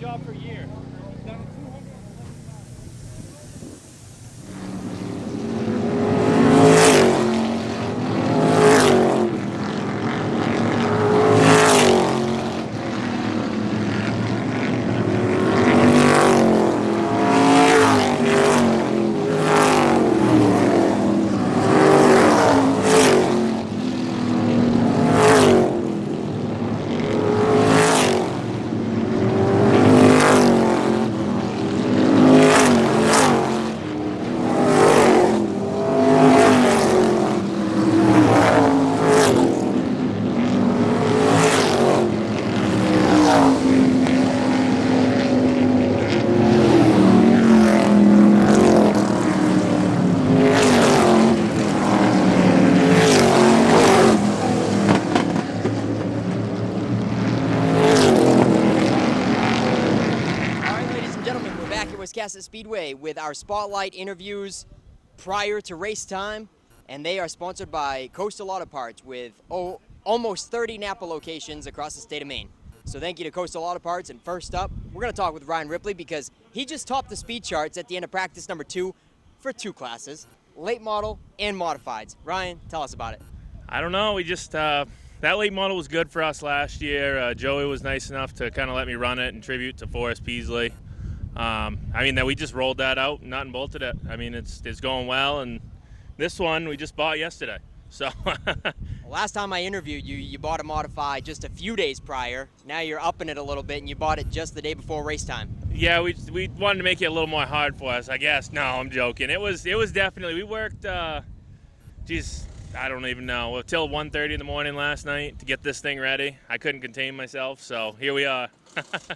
job for a year. He's done 200. Wiscasset Speedway with our spotlight interviews prior to race time, and they are sponsored by Coastal Auto Parts with almost 30 Napa locations across the state of Maine. So thank you to Coastal Auto Parts, and first up, we're going to talk with Ryan Ripley because he just topped the speed charts at the end of practice number 2 for 2 classes, late model and modifieds. Ryan, tell us about it. I don't know. We just that late model was good for us last year. Joey was nice enough to kind of let me run it in tribute to Forrest Peasley. That we just rolled that out, nut and bolted it. I mean, it's going well, and this one we just bought yesterday. So last time I interviewed you, you bought a modified just a few days prior. Now you're upping it a little bit, and you bought it just the day before race time. Yeah, we wanted to make it a little more hard for us, I guess. No, I'm joking. It was definitely, we worked, I don't even know, till 1:30 in the morning last night to get this thing ready. I couldn't contain myself, so here we are.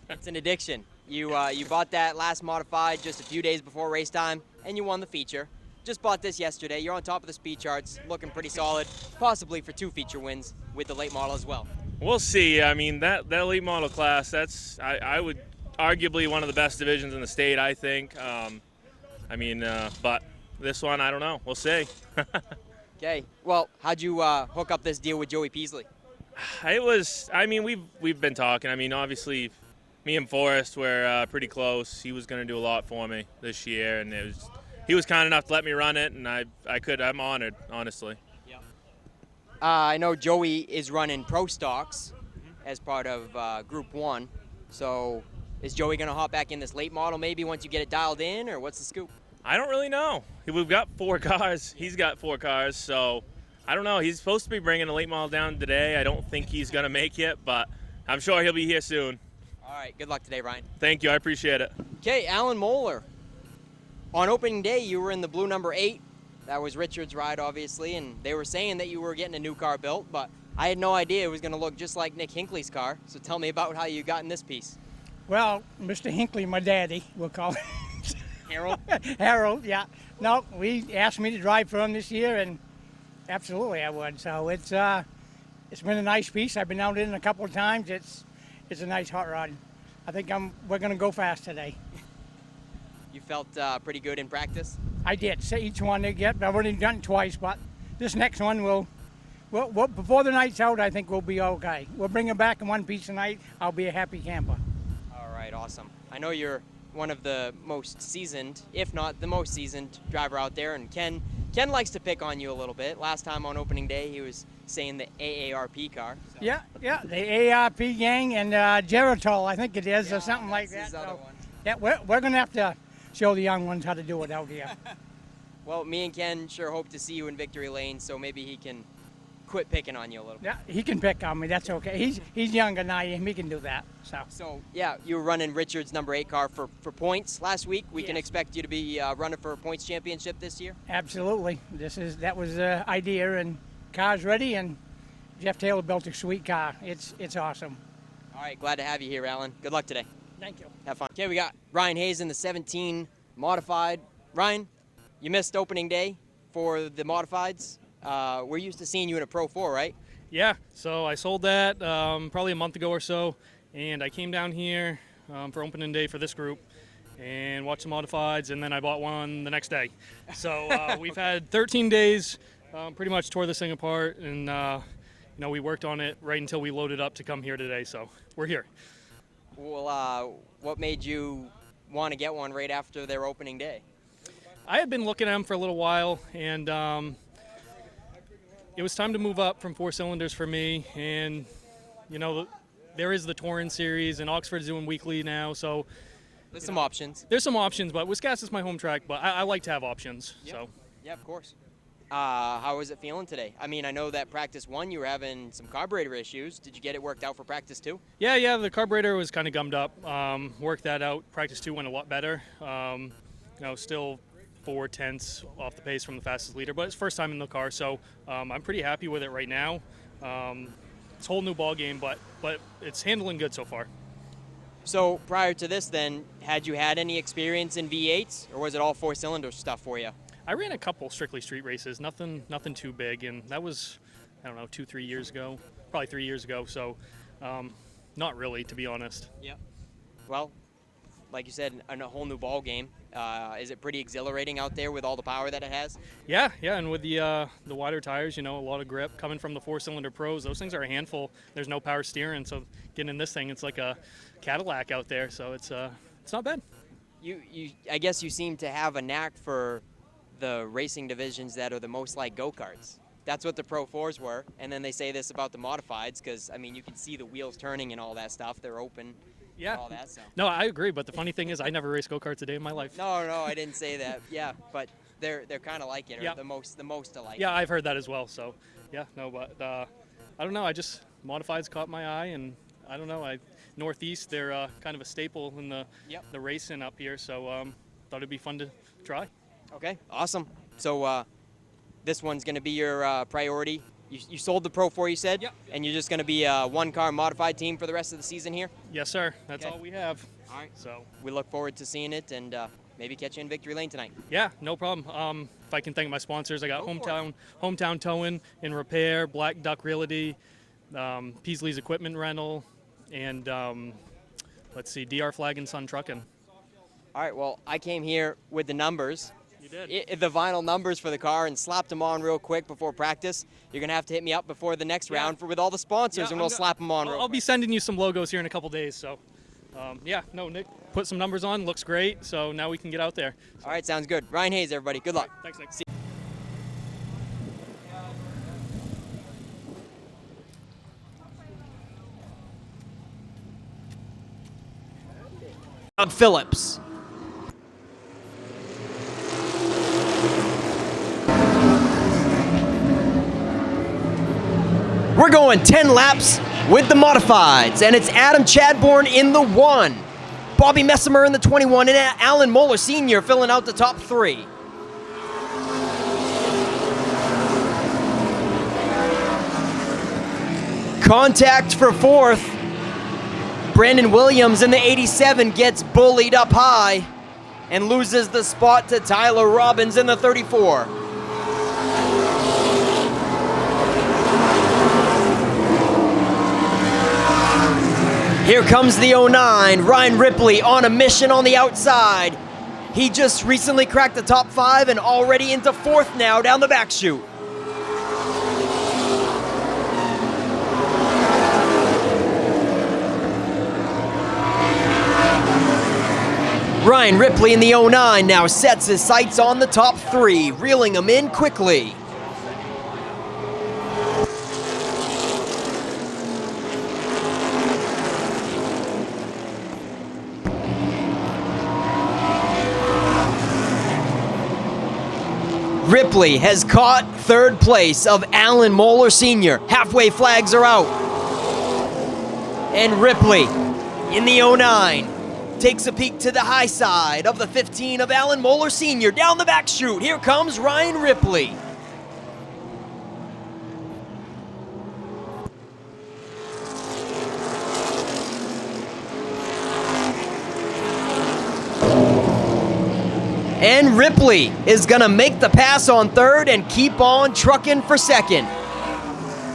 It's an addiction. You bought that last modified just a few days before race time, and you won the feature. Just bought this yesterday. You're on top of the speed charts, looking pretty solid, possibly for 2 feature wins with the late model as well. We'll see. I mean, that late model class, that's I would arguably one of the best divisions in the state, I think. But this one, I don't know. We'll see. Okay. Well, how'd you hook up this deal with Joey Peasley? We've been talking. I mean, obviously, me and Forrest were pretty close. He was going to do a lot for me this year, and he was kind enough to let me run it, and I'm honored, honestly. Yeah. I know Joey is running Pro Stocks as part of Group 1, so is Joey going to hop back in this late model maybe once you get it dialed in, or what's the scoop? I don't really know. We've got 4 cars. He's got 4 cars, so I don't know. He's supposed to be bringing a late model down today. I don't think he's going to make it, but I'm sure he'll be here soon. All right, good luck today, Ryan. Thank you, I appreciate it. Okay, Alan Moeller. On opening day, you were in the blue number 8. That was Richard's ride, obviously, and they were saying that you were getting a new car built, but I had no idea it was going to look just like Nick Hinckley's car. So tell me about how you got in this piece. Well, Mr. Hinckley, my daddy, we'll call him. Harold? Harold, yeah. No, he asked me to drive for him this year, and absolutely I would. So it's been a nice piece. I've been out in it a couple of times. It's a nice hot rod. I think we're going to go fast today. You felt pretty good in practice? I did. So each one they get. I've already done it twice, but this next one will before the night's out, I think we'll be okay. We'll bring it back in one piece tonight. I'll be a happy camper. All right, awesome. I know you're one of the most seasoned, if not the most seasoned driver out there, and Ken likes to pick on you a little bit. Last time on opening day, he was saying the AARP car. So. Yeah, the AARP gang and Geritol, I think it is, or something like that. His other one. Yeah, we're going to have to show the young ones how to do it out here. Well, me and Ken sure hope to see you in victory lane, so maybe he can quit picking on you a little bit. Yeah, he can pick on me. That's okay. He's younger than I am. He can do that. So yeah, you were running Richard's number 8 car for points last week. We can Yes. expect you to be running for a points championship this year. Absolutely. That was the idea, and car's ready, and Jeff Taylor built a sweet car. It's awesome. All right, glad to have you here, Alan. Good luck today. Thank you. Have fun. Okay, we got Ryan Hayes in the 17 modified. Ryan, you missed opening day for the modifieds. We're used to seeing you in a Pro 4, right? Yeah, so I sold that probably a month ago or so, and I came down here for opening day for this group and watched the modifieds, and then I bought one the next day. So we've had 13 days, pretty much tore this thing apart, and we worked on it right until we loaded up to come here today, so we're here. Well, what made you want to get one right after their opening day? I had been looking at them for a little while, and it was time to move up from 4 cylinders for me. And there is the Touring Series, and Oxford's doing weekly now, so There's some options. there's some options. But Wiscasset's my home track, but I like to have options. Yep. So Yeah, of course. How was it feeling today? I mean, I know that practice 1 you were having some carburetor issues. Did you get it worked out for practice 2? yeah, the carburetor was kind of gummed up. Worked that out. Practice 2 went a lot better. Still 4/10 off the pace from the fastest leader, but it's first time in the car, so I'm pretty happy with it right now. It's a whole new ball game, but it's handling good so far. So prior to this, then, had you had any experience in V8s, or was it all 4-cylinder stuff for you? I ran a couple strictly street races, nothing too big, and that was, I don't know, 2-3 years ago, probably 3 years ago. So, not really, to be honest. Yep. Well, like you said, a whole new ball game. Is it pretty exhilarating out there with all the power that it has? Yeah, and with the wider tires, a lot of grip coming from the 4-cylinder pros. Those things are a handful. There's no power steering, so getting in this thing, it's like a Cadillac out there. So it's not bad. I guess you seem to have a knack for the racing divisions that are the most like go-karts. That's what the Pro 4s were, and then they say this about the modifieds because, I mean, you can see the wheels turning and all that stuff. They're open. Yeah. All that, so. No, I agree, but the funny thing is I never raced go-karts a day in my life. No, I didn't say that. Yeah, but they're kind of like it, or Yeah. the most alike. Yeah, I've heard that as well. So, yeah, no, but I don't know. I just modifieds caught my eye, and I don't know. Northeast, they're kind of a staple in the racing up here. So, thought it'd be fun to try. Okay, awesome. So this one's going to be your priority. You sold the Pro 4, you said? Yep. And you're just going to be a one-car modified team for the rest of the season here? Yes, sir. That's Okay. all we have. All right. So, We look forward to seeing it and maybe catch you in victory lane tonight. yeah, no problem. If I can thank my sponsors, I got Go for Hometown Towing and Repair, Black Duck Realty, Peasley's Equipment Rental, and DR Flag and Son Trucking. All right, well, I came here with the numbers. You did. The vinyl numbers for the car and slapped them on real quick before practice. You're going to have to hit me up before the next round with all the sponsors, and we'll slap them on real I'll quick. be sending you some logos here in a couple days. So, Nick put some numbers on. Looks great. So now we can get out there. All right, sounds good. Ryan Hayes, everybody. Good luck. Thanks, Nick. Doug Phillips. We're going 10 laps with the modifieds, and it's Adam Chadbourne in the 1, Bobby Messimer in the 21, and Alan Moeller Sr. filling out the top 3. Contact for 4th. Brandon Williams in the 87 gets bullied up high and loses the spot to Tyler Robbins in the 34. Here comes the 09, Ryan Ripley on a mission on the outside. He just recently cracked the top 5 and already into 4th now down the back chute. Ryan Ripley in the 09 now sets his sights on the top 3, reeling them in quickly. Ripley has caught 3rd place of Alan Moeller Sr. Halfway flags are out. And Ripley in the 09 takes a peek to the high side of the 15 of Alan Moeller Sr. Down the back chute, here comes Ryan Ripley. And Ripley is gonna make the pass on 3rd and keep on trucking for 2nd.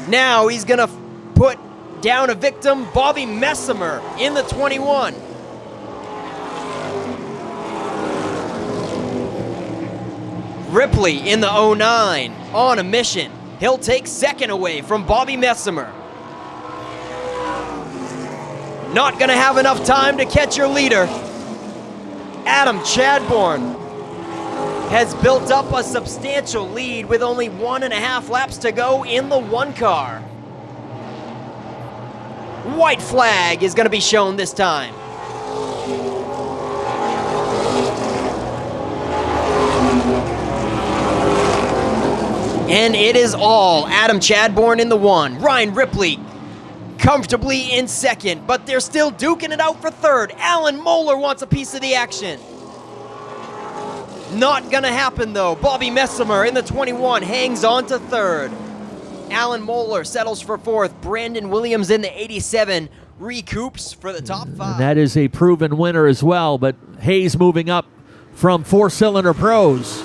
Now he's gonna put down a victim, Bobby Messimer in the 21. Ripley in the 09 on a mission. He'll take 2nd away from Bobby Messimer. Not going to have enough time to catch your leader. Adam Chadbourne has built up a substantial lead with only 1.5 laps to go in the one car. White flag is going to be shown this time. And it is all Adam Chadbourne in the one. Ryan Ripley comfortably in second, but they're still duking it out for third. Alan Moeller wants a piece of the action. Not gonna happen though. Bobby Messimer in the 21 hangs on to third. Alan Moeller settles for fourth. Brandon Williams in the 87 recoups for the top 5. And that is a proven winner as well, but Hayes moving up from Four Cylinder Pros.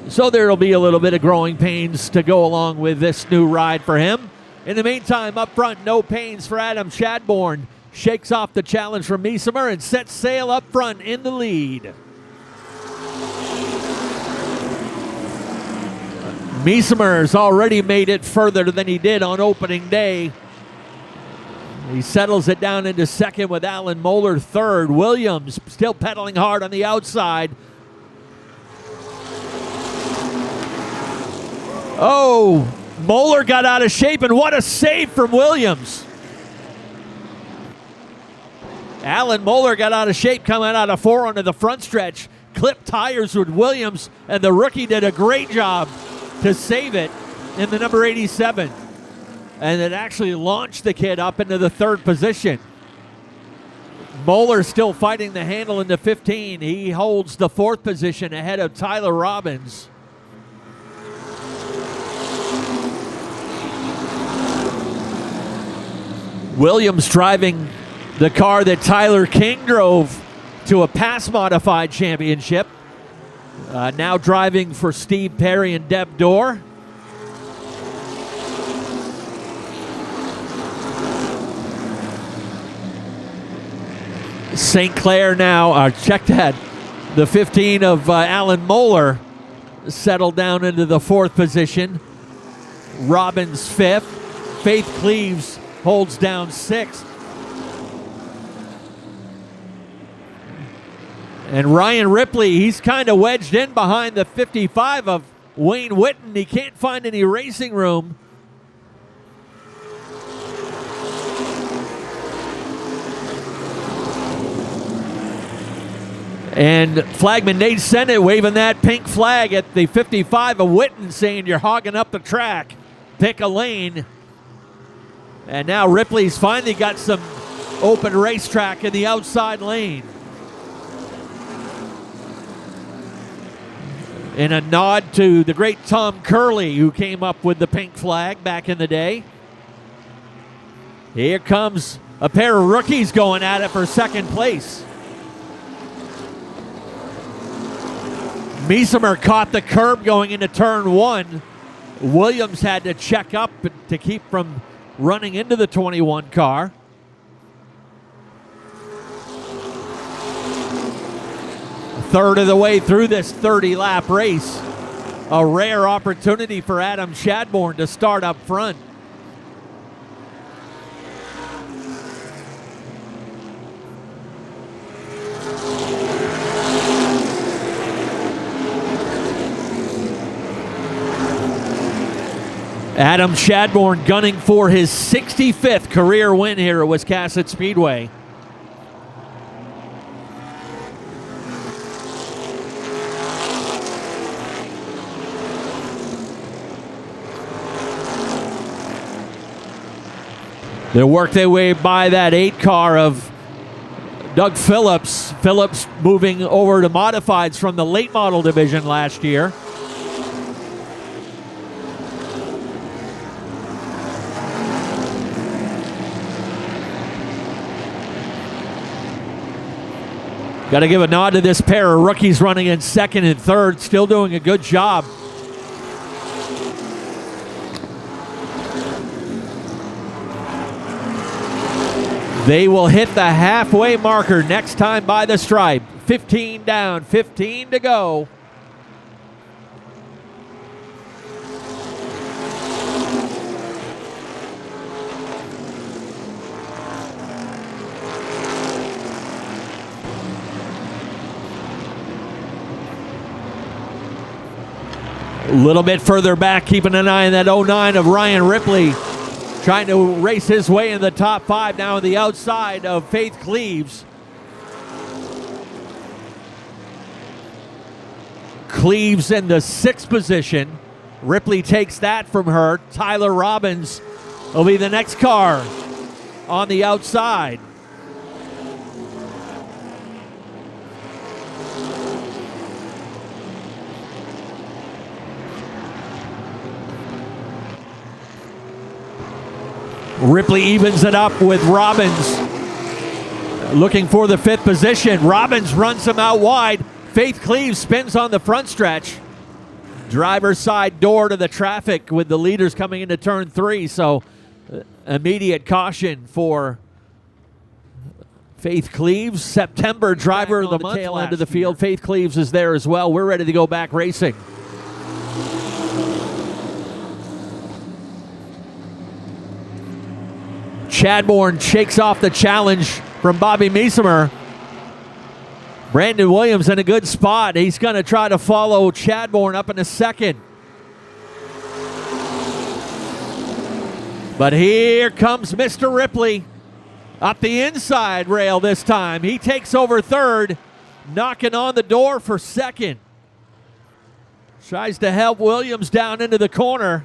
So there'll be a little bit of growing pains to go along with this new ride for him. In the meantime, up front, no pains for Adam Chadbourne. Shakes off the challenge from Miesemer and sets sail up front in the lead. Miesemer's already made it further than he did on opening day. He settles it down into second with Alan Moeller third. Williams still pedaling hard on the outside. Oh, Moeller got out of shape, and what a save from Williams. Alan Moeller got out of shape coming out of 4 onto the front stretch. Clipped tires with Williams, and the rookie did a great job to save it in the number 87. And it actually launched the kid up into the third position. Moeller still fighting the handle in the 15. He holds the fourth position ahead of Tyler Robbins. Williams driving the car that Tyler King drove to a pass modified championship. Now driving for Steve Perry and Deb Dorr. St. Clair now, check that. The 15 of Alan Moeller settled down into the fourth position. Robbins fifth. Faith Cleaves holds down sixth. And Ryan Ripley, he's kind of wedged in behind the 55 of Wayne Whitten. He can't find any racing room. And Flagman Nate Sennett waving that pink flag at the 55 of Whitten, saying you're hogging up the track. Pick a lane. And now Ripley's finally got some open racetrack in the outside lane. In a nod to the great Tom Curley, who came up with the pink flag back in the day. Here comes a pair of rookies going at it for second place. Miesemer caught the curb going into turn one. Williams had to check up to keep from running into the 21 car. Third of the way through this 30-lap race. A rare opportunity for Adam Chadbourne to start up front. Adam Chadbourne gunning for his 65th career win here at Wiscasset Speedway. They work their way by that 8 car of Doug Phillips. Phillips moving over to modifieds from the late model division last year. Got to give a nod to this pair of rookies running in second and third, still doing a good job. They will hit the halfway marker next time by the stripe. 15 down, 15 to go. A little bit further back, keeping an eye on that 09 of Ryan Ripley, trying to race his way in the top 5 now on the outside of Faith Cleaves. Cleaves in the 6th position. Ripley takes that from her. Tyler Robbins will be the next car on the outside. Ripley evens it up with Robbins, looking for the 5th position. Robbins runs him out wide. Faith Cleaves spins on the front stretch. Driver's side door to the traffic with the leaders coming into turn 3, so immediate caution for Faith Cleaves. September driver of the month. Tail end of the field. Faith Cleaves is there as well. We're ready to go back racing. Chadbourne shakes off the challenge from Bobby Mesemer. Brandon Williams in a good spot. He's going to try to follow Chadbourne up in a second. But here comes Mr. Ripley up the inside rail this time. He takes over 3rd, knocking on the door for 2nd. Tries to help Williams down into the corner.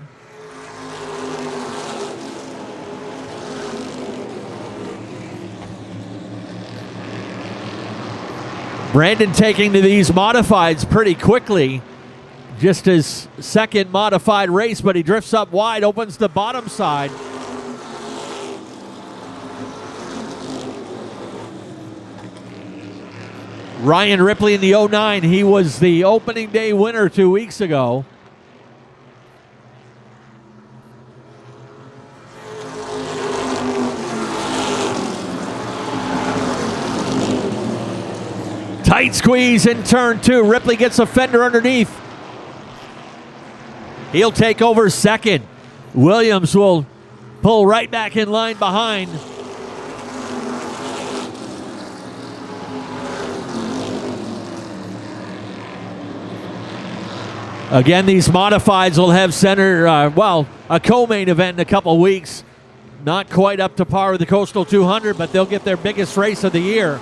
Brandon taking to these modifieds pretty quickly. Just his 2nd modified race, but he drifts up wide, opens the bottom side. Ryan Ripley in the 09, he was the opening day winner 2 weeks ago. Tight squeeze in turn 2. Ripley gets a fender underneath. He'll take over 2nd. Williams will pull right back in line behind. Again, these modifieds will have a co-main event in a couple weeks. Not quite up to par with the Coastal 200, but they'll get their biggest race of the year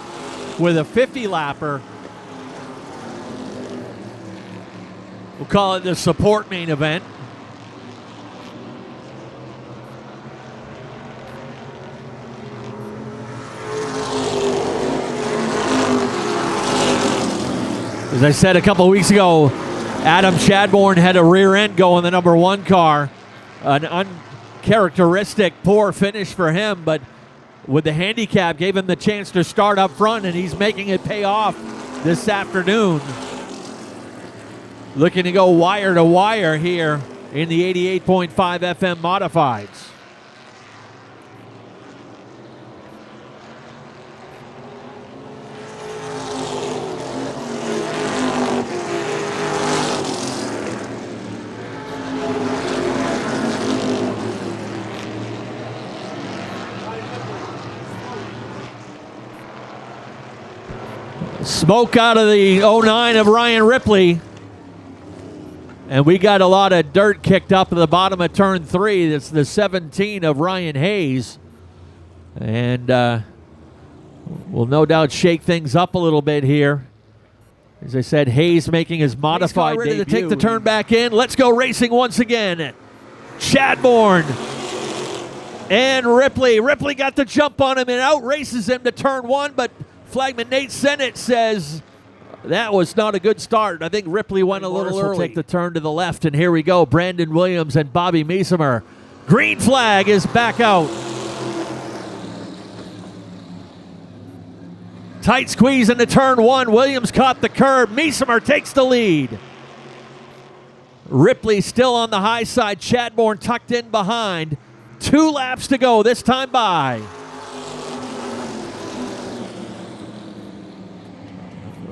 with a 50-lapper. We'll call it the support main event. As I said a couple weeks ago, Adam Chadbourne had a rear end go in the number 1 car. An uncharacteristic poor finish for him, but with the handicap gave him the chance to start up front, and he's making it pay off this afternoon. Looking to go wire to wire here in the 88.5 FM modifieds. Smoke out of the 09 of Ryan Ripley. And we got a lot of dirt kicked up at the bottom of turn 3. That's the 17 of Ryan Hayes. And will no doubt shake things up a little bit here. As I said, Hayes making his modified ready debut. To take the turn back in. Let's go racing once again. Chadbourne and Ripley. Ripley got the jump on him and out races him to turn 1, but flagman Nate Sennett says that was not a good start. I think Ripley went a little early. Will take the turn to the left, and here we go. Brandon Williams and Bobby Mesemer. Green flag is back out. Tight squeeze into turn 1. Williams caught the curb. Mesemer takes the lead. Ripley still on the high side. Chadbourne tucked in behind. 2 laps to go this time by.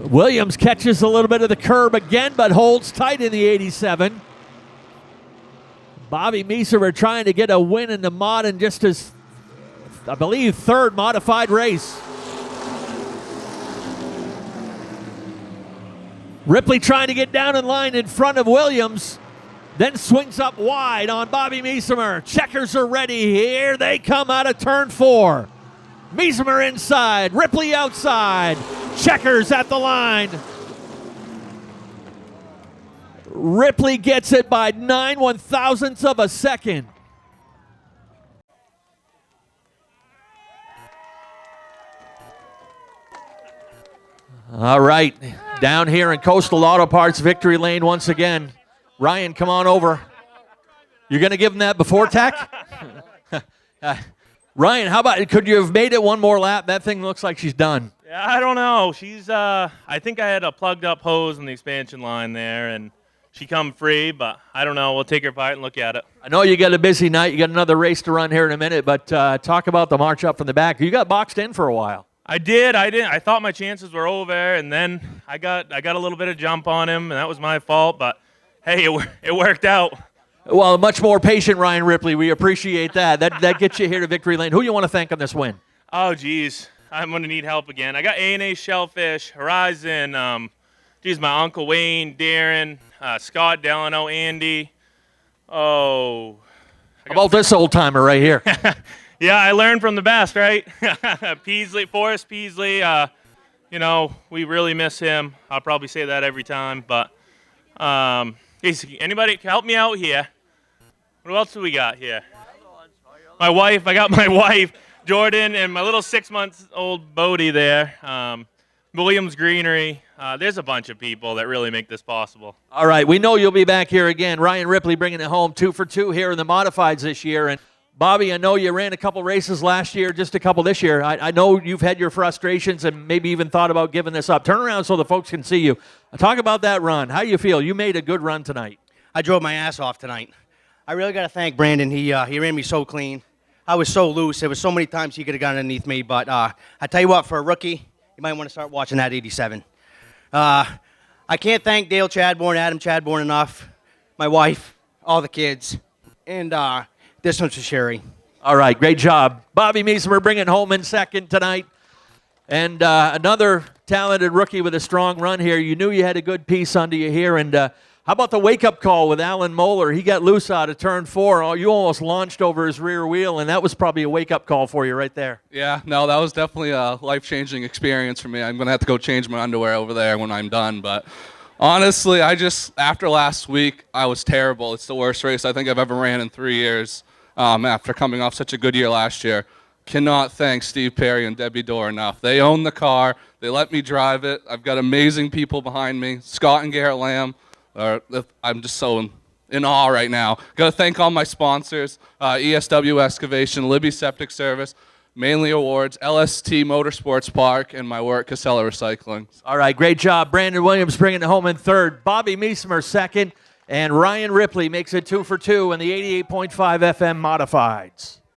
Williams catches a little bit of the curb again, but holds tight in the 87. Bobby Mesemer trying to get a win in the mod in just his, I believe, 3rd modified race. Ripley trying to get down in line in front of Williams. then swings up wide on Bobby Miesemer. Checkers are ready. Here they come out of turn 4. Miesemer inside, Ripley outside. Checkers at the line. Ripley gets it by 9/1000ths of a second. All right, down here in Coastal Auto Parts victory lane once again. Ryan, come on over. You're going to give him that before tech? Ryan, how about, could you have made it one more lap? That thing looks like she's done. Yeah, I don't know. She's, I think I had a plugged up hose in the expansion line there, and she come free, but I don't know. We'll take her apart and look at it. I know you got a busy night. You got another race to run here in a minute, but talk about the march up from the back. You got boxed in for a while. I did. I didn't. I thought my chances were over, and then I got a little bit of jump on him, and that was my fault. But hey, it worked out. Well, much more patient, Ryan Ripley. We appreciate that. That gets you here to victory lane. Who you want to thank on this win? Oh, geez, I'm gonna need help again. I got A&A Shellfish, Horizon. My Uncle Wayne, Darren, Scott Delano, Andy. Oh, How about this old timer right here? yeah, I learned from the best, right? Peasley, Forrest Peasley. We really miss him. I'll probably say that every time. But anybody help me out here? What else do we got here? My wife. I got my wife, Jordan, and my little 6-month-old Bodie there. Williams Greenery. There's a bunch of people that really make this possible. All right, we know you'll be back here again. Ryan Ripley bringing it home 2 for 2 here in the modifieds this year. And Bobby, I know you ran a couple races last year, just a couple this year. I know you've had your frustrations and maybe even thought about giving this up. Turn around so the folks can see you. Talk about that run. How you feel? You made a good run tonight. I drove my ass off tonight. I really got to thank Brandon. He ran me so clean. I was so loose. There was so many times he could have gone underneath me. But I tell you what, for a rookie, you might want to start watching that 87. I can't thank Dale Chadbourne, Adam Chadbourne enough, my wife, all the kids, and this one's for Sherry. All right, great job. Bobby Miesemer bringing it home in second tonight. And another talented rookie with a strong run here. You knew you had a good piece under you here. And how about the wake-up call with Alan Moeller? He got loose out of turn 4. You almost launched over his rear wheel, and that was probably a wake-up call for you right there. Yeah, no, that was definitely a life-changing experience for me. I'm going to have to go change my underwear over there when I'm done. But honestly, after last week, I was terrible. It's the worst race I think I've ever ran in 3 years after coming off such a good year last year. Cannot thank Steve Perry and Debbie Dorr enough. They own the car. They let me drive it. I've got amazing people behind me, Scott and Garrett Lamb. I'm just so in awe right now. Got to thank all my sponsors, ESW Excavation, Libby Septic Service, Mainly Awards, LST Motorsports Park, and my work, Casella Recycling. All right, great job. Brandon Williams bringing it home in third. Bobby Miesemer second. And Ryan Ripley makes it 2 for 2 in the 88.5 FM Modifieds.